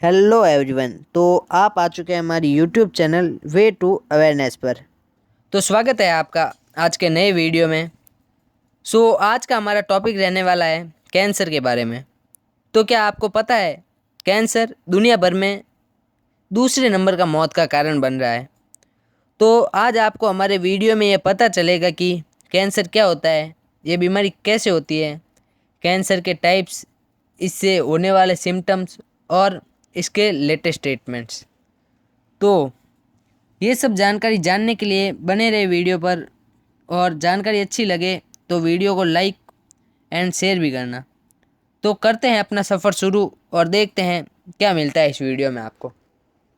Hello everyone. तो आप आ चुके हैं हमारी YouTube channel Way to Awareness पर। तो स्वागत है आपका आज के नए वीडियो में। आज का हमारा टॉपिक रहने वाला है कैंसर के बारे में। तो क्या आपको पता है कैंसर दुनिया भर में दूसरे नंबर का मौत का कारण बन रहा है। तो आज आपको हमारे वीडियो में ये पता चलेगा कि कैंसर क्या होता है, ये बीमारी कैसे होती है, कैंसर के टाइप्स, इससे होने वाले सिम्टम्स और इसके लेटेस्ट ट्रीटमेंट्स। तो ये सब जानकारी जानने के लिए बने रहे वीडियो पर, और जानकारी अच्छी लगे तो वीडियो को लाइक एंड शेयर भी करना। तो करते हैं अपना सफ़र शुरू और देखते हैं क्या मिलता है इस वीडियो में आपको।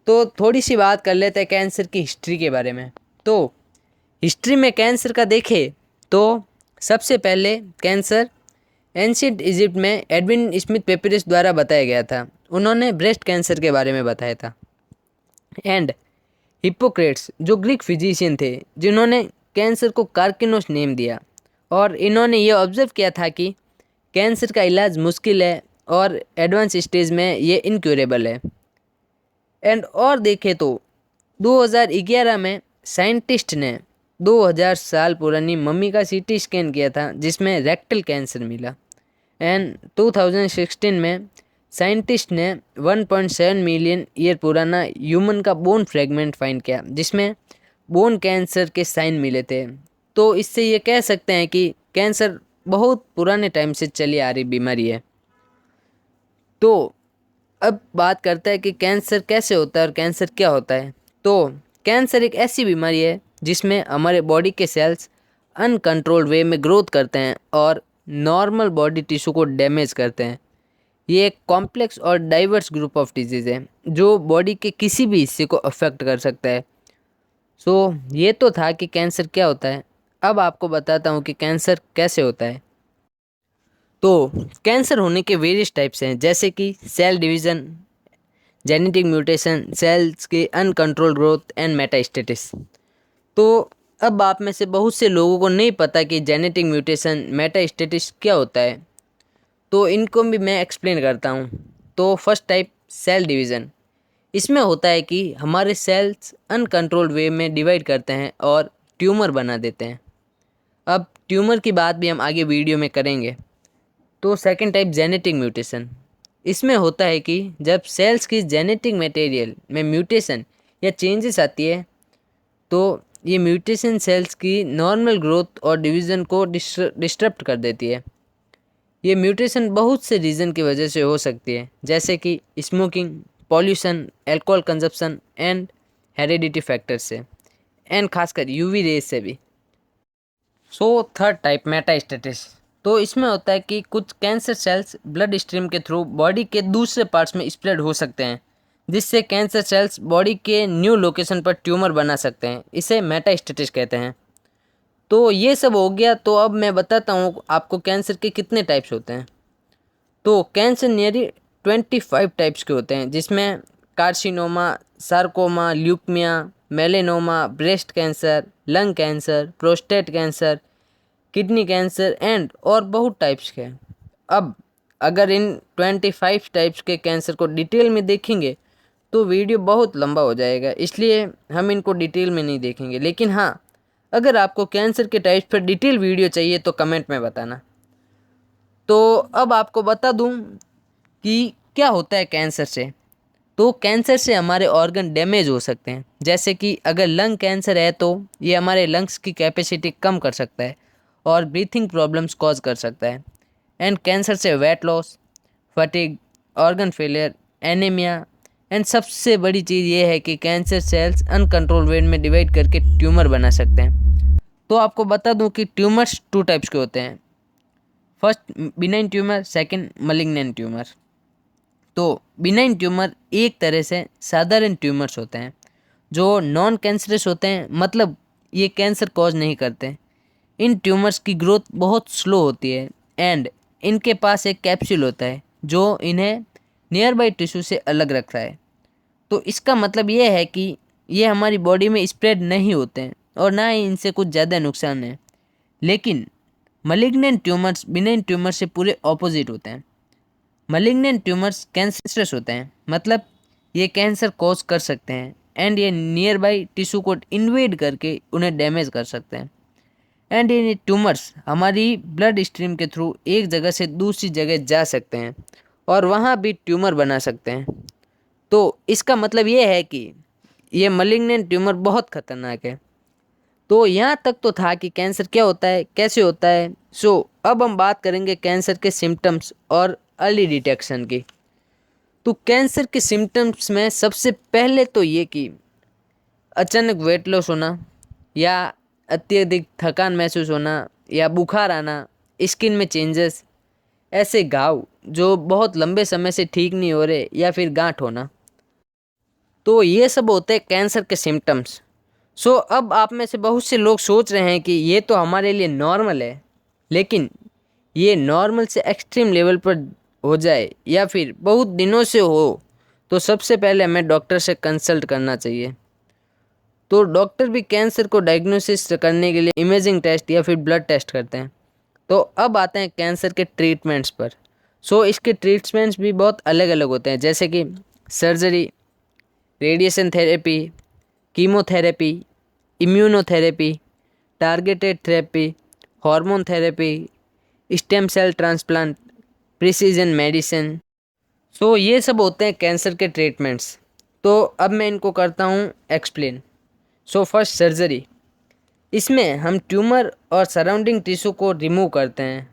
तो थोड़ी सी बात कर लेते हैं कैंसर की हिस्ट्री के बारे में। तो हिस्ट्री में कैंसर का देखें तो सबसे पहले कैंसर एंशियंट इजिप्ट में एडविन स्मिथ पेपिरस द्वारा बताया गया था। उन्होंने ब्रेस्ट कैंसर के बारे में बताया था। एंड हिप्पोक्रेट्स जो ग्रीक फिजिशियन थे, जिन्होंने कैंसर को कार्किनोस नेम दिया, और इन्होंने ये ऑब्जर्व किया था कि कैंसर का इलाज मुश्किल है और एडवांस स्टेज में ये इनक्यूरेबल है। एंड और देखें तो 2011 में साइंटिस्ट ने 2000 साल पुरानी मम्मी का सीटी स्कैन किया था जिसमें रेक्टल कैंसर मिला। एंड 2016 में साइंटिस्ट ने 1.7 मिलियन ईयर पुराना ह्यूमन का बोन फ्रेगमेंट फाइंड किया जिसमें बोन कैंसर के साइन मिले थे। तो इससे ये कह सकते हैं कि कैंसर बहुत पुराने टाइम से चली आ रही बीमारी है। तो अब बात करते हैं कि कैंसर कैसे होता है और कैंसर क्या होता है। तो कैंसर एक ऐसी बीमारी है जिसमें हमारे बॉडी के सेल्स अनकंट्रोल्ड वे में ग्रोथ करते हैं और नॉर्मल बॉडी टिश्यू को डैमेज करते हैं। ये एक कॉम्प्लेक्स और डाइवर्स ग्रुप ऑफ डिजीज़ है जो बॉडी के किसी भी हिस्से को अफेक्ट कर सकता है। ये तो था कि कैंसर क्या होता है। अब आपको बताता हूँ कि कैंसर कैसे होता है। तो कैंसर होने के वेरियस टाइप्स हैं, जैसे कि cell division, genetic mutation, cells के अनकंट्रोल्ड ग्रोथ एंड मेटास्टेसिस। तो अब आप में से बहुत से लोगों को नहीं पता कि जेनेटिक म्यूटेशन, मेटास्टेसिस क्या होता है। तो इनको भी मैं एक्सप्लेन करता हूँ। तो फर्स्ट टाइप सेल डिवीज़न। इसमें होता है कि हमारे सेल्स अनकंट्रोल्ड वे में डिवाइड करते हैं और ट्यूमर बना देते हैं। अब ट्यूमर की बात भी हम आगे वीडियो में करेंगे। तो सेकंड टाइप जेनेटिक म्यूटेशन। इसमें होता है कि जब सेल्स की जेनेटिक मटेरियल में म्यूटेशन या चेंजेस आती है, तो ये म्यूटेशन सेल्स की नॉर्मल ग्रोथ और डिवीज़न को डिस्टर्ब कर देती है। ये म्यूटेशन बहुत से रीज़न की वजह से हो सकती है, जैसे कि smoking, pollution, alcohol consumption and heredity factor से, एंड खासकर यूवी रेज से भी। Third type metastasis. तो इसमें होता है कि कुछ कैंसर सेल्स ब्लड स्ट्रीम के थ्रू बॉडी के दूसरे पार्ट्स में स्प्रेड हो सकते हैं, जिससे कैंसर सेल्स बॉडी के न्यू लोकेशन पर ट्यूमर बना सकते हैं। इसे मेटास्टेसिस कहते हैं। तो ये सब हो गया। तो अब मैं बताता हूँ आपको कैंसर के कितने टाइप्स होते हैं। तो कैंसर नियरली 25 टाइप्स के होते हैं, जिसमें carcinoma, sarcoma, leukaemia, melanoma, breast cancer, lung cancer, prostate cancer, kidney cancer and और बहुत टाइप्स के हैं। अब अगर इन 25 टाइप्स के कैंसर को डिटेल में देखेंगे तो वीडियो बहुत लंबा हो जाएगा, इसलिए हम इनको डिटेल में नहीं देखेंगे। लेकिन हाँ, अगर आपको कैंसर के टाइप्स पर डिटेल वीडियो चाहिए तो कमेंट में बताना। तो अब आपको बता दूं कि क्या होता है कैंसर से। तो कैंसर से हमारे ऑर्गन डैमेज हो सकते हैं, जैसे कि अगर लंग कैंसर है तो ये हमारे लंग्स की कैपेसिटी कम कर सकता है और ब्रीथिंग प्रॉब्लम्स कॉज कर सकता है। एंड कैंसर से weight loss, fatigue, organ failure, anaemia, and सबसे बड़ी चीज़ ये है कि कैंसर सेल्स अनकंट्रोल वे में डिवाइड करके ट्यूमर बना सकते हैं। तो आपको बता दूं कि ट्यूमर्स टू टाइप्स के होते हैं। First benign tumour, second malignant tumour. तो बिनाइन ट्यूमर एक तरह से साधारण ट्यूमर्स होते हैं जो नॉन कैंसरस होते हैं, मतलब ये कैंसर कॉज नहीं करते। इन ट्यूमर्स की ग्रोथ बहुत स्लो होती है एंड इनके पास एक कैप्सूल होता है जो इन्हें नियर बाई टिश्यू से अलग रखता है। तो इसका मतलब ये है कि ये हमारी बॉडी में स्प्रेड नहीं होते हैं और ना ही इनसे कुछ ज़्यादा नुकसान है। लेकिन मलिग्नेंट ट्यूमर्स बिनाइन ट्यूमर से पूरे ऑपोजिट होते हैं। मलिग्नेंट ट्यूमर्स कैंसरस होते हैं, मतलब ये कैंसर कॉज कर सकते हैं एंड ये नियर बाई टिश्यू को इन्वेड करके उन्हें डैमेज कर सकते हैं। एंड ये ट्यूमर्स हमारी ब्लड स्ट्रीम के थ्रू एक जगह से दूसरी जगह जा सकते हैं और वहाँ भी ट्यूमर बना सकते हैं। तो इसका मतलब ये है कि ये मलिग्नेंट ट्यूमर बहुत खतरनाक है। तो यहाँ तक तो था कि कैंसर क्या होता है, कैसे होता है। अब हम बात करेंगे कैंसर के सिम्टम्स और अर्ली डिटेक्शन की। तो कैंसर के सिम्टम्स में सबसे पहले तो ये कि अचानक वेट लॉस होना या अत्यधिक थकान महसूस होना या बुखार आना, स्किन में चेंजेस, ऐसे घाव जो बहुत लंबे समय से ठीक नहीं हो रहे या फिर गांठ होना। तो ये सब होते हैं कैंसर के सिम्टम्स। अब आप में से बहुत से लोग सोच रहे हैं कि ये तो हमारे लिए नॉर्मल है, लेकिन ये नॉर्मल से एक्सट्रीम लेवल पर हो जाए या फिर बहुत दिनों से हो तो सबसे पहले हमें डॉक्टर से कंसल्ट करना चाहिए। तो डॉक्टर भी कैंसर को डायग्नोसिस करने के लिए इमेजिंग टेस्ट या फिर ब्लड टेस्ट करते हैं। तो अब आते हैं कैंसर के ट्रीटमेंट्स पर। इसके ट्रीटमेंट्स भी बहुत अलग अलग होते हैं, जैसे कि surgery, radiation therapy, chemotherapy, immunotherapy, targeted therapy, hormone therapy, stem cell transplant, precision medicine. ये सब होते हैं कैंसर के ट्रीटमेंट्स। तो अब मैं इनको करता हूँ एक्सप्लेन। फर्स्ट सर्जरी, इसमें हम ट्यूमर और सराउंडिंग टिश्यू को रिमूव करते हैं।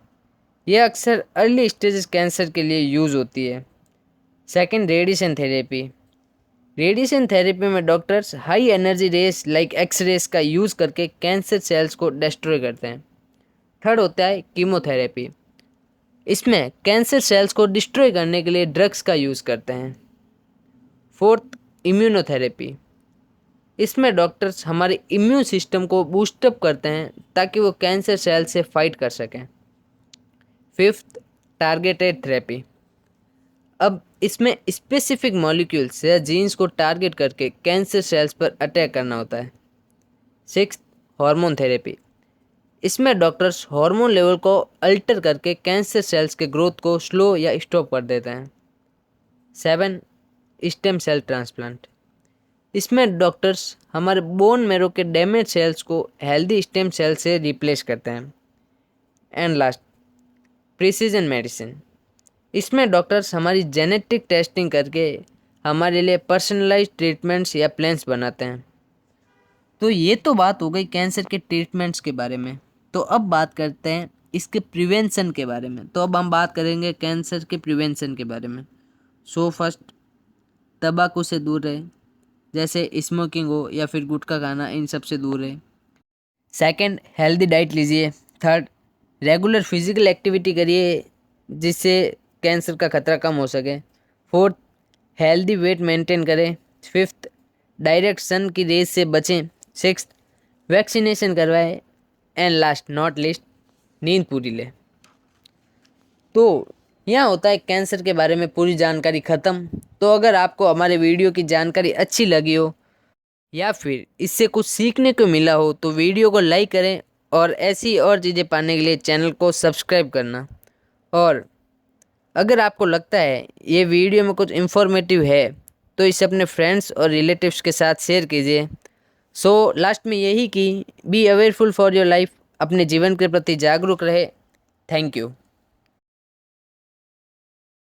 यह अक्सर अर्ली स्टेजेस कैंसर के लिए यूज़ होती है। Second, radiation therapy. Radiation therapy में doctors high energy rays like X rays का यूज़ करके कैंसर सेल्स को डिस्ट्रॉय करते हैं। थर्ड होता है कीमोथेरेपी। इसमें कैंसर सेल्स को डिस्ट्रॉय करने के लिए ड्रग्स का यूज़ करते हैं। Fourth, immunotherapy. इसमें डॉक्टर्स हमारे इम्यून सिस्टम को बूस्टअप करते हैं ताकि वो कैंसर सेल से फाइट कर सकें। Fifth, targeted therapy. अब इसमें स्पेसिफिक मॉलिक्यूल्स या जीन्स को टारगेट करके कैंसर सेल्स पर अटैक करना होता है। Sixth, hormone therapy. इसमें डॉक्टर्स हार्मोन लेवल को अल्टर करके कैंसर सेल्स के ग्रोथ को स्लो या स्टॉप कर देते हैं। Seven, stem cell transplant. इसमें डॉक्टर्स हमारे बोन मैरो के डैमेज सेल्स को हेल्दी स्टेम सेल से रिप्लेस करते हैं। And last, precision medicine. इसमें डॉक्टर्स हमारी जेनेटिक टेस्टिंग करके हमारे लिए पर्सनलाइज्ड ट्रीटमेंट्स या प्लान्स बनाते हैं। तो ये तो बात हो गई कैंसर के ट्रीटमेंट्स के बारे में। तो अब बात करते हैं इसके प्रिवेंशन के बारे में। तो अब हम बात करेंगे कैंसर के प्रिवेंशन के बारे में। फर्स्ट, तंबाकू से दूर रहे, जैसे स्मोकिंग हो या फिर गुटखा खाना, इन सब से दूर रहे। सेकंड, हेल्दी डाइट लीजिए। थर्ड, रेगुलर फिजिकल एक्टिविटी करिए जिससे कैंसर का खतरा कम हो सके। फोर्थ, हेल्दी वेट मेंटेन करें। फिफ्थ, डायरेक्ट सन की रेज से बचें। सिक्स्थ, वैक्सीनेशन करवाएं। एंड लास्ट नॉट लिस्ट, नींद पूरी लें। तो यहाँ होता है कैंसर के बारे में पूरी जानकारी ख़त्म। तो अगर आपको हमारे वीडियो की जानकारी अच्छी लगी हो या फिर इससे कुछ सीखने को मिला हो तो वीडियो को लाइक करें और ऐसी और चीज़ें पाने के लिए चैनल को सब्सक्राइब करना। और अगर आपको लगता है ये वीडियो में कुछ इन्फॉर्मेटिव है तो इसे अपने फ्रेंड्स और रिलेटिव्स के साथ शेयर कीजिए। लास्ट में यही कि बी अवेयरफुल फॉर योर लाइफ, अपने जीवन के प्रति जागरूक रहे। Thank you.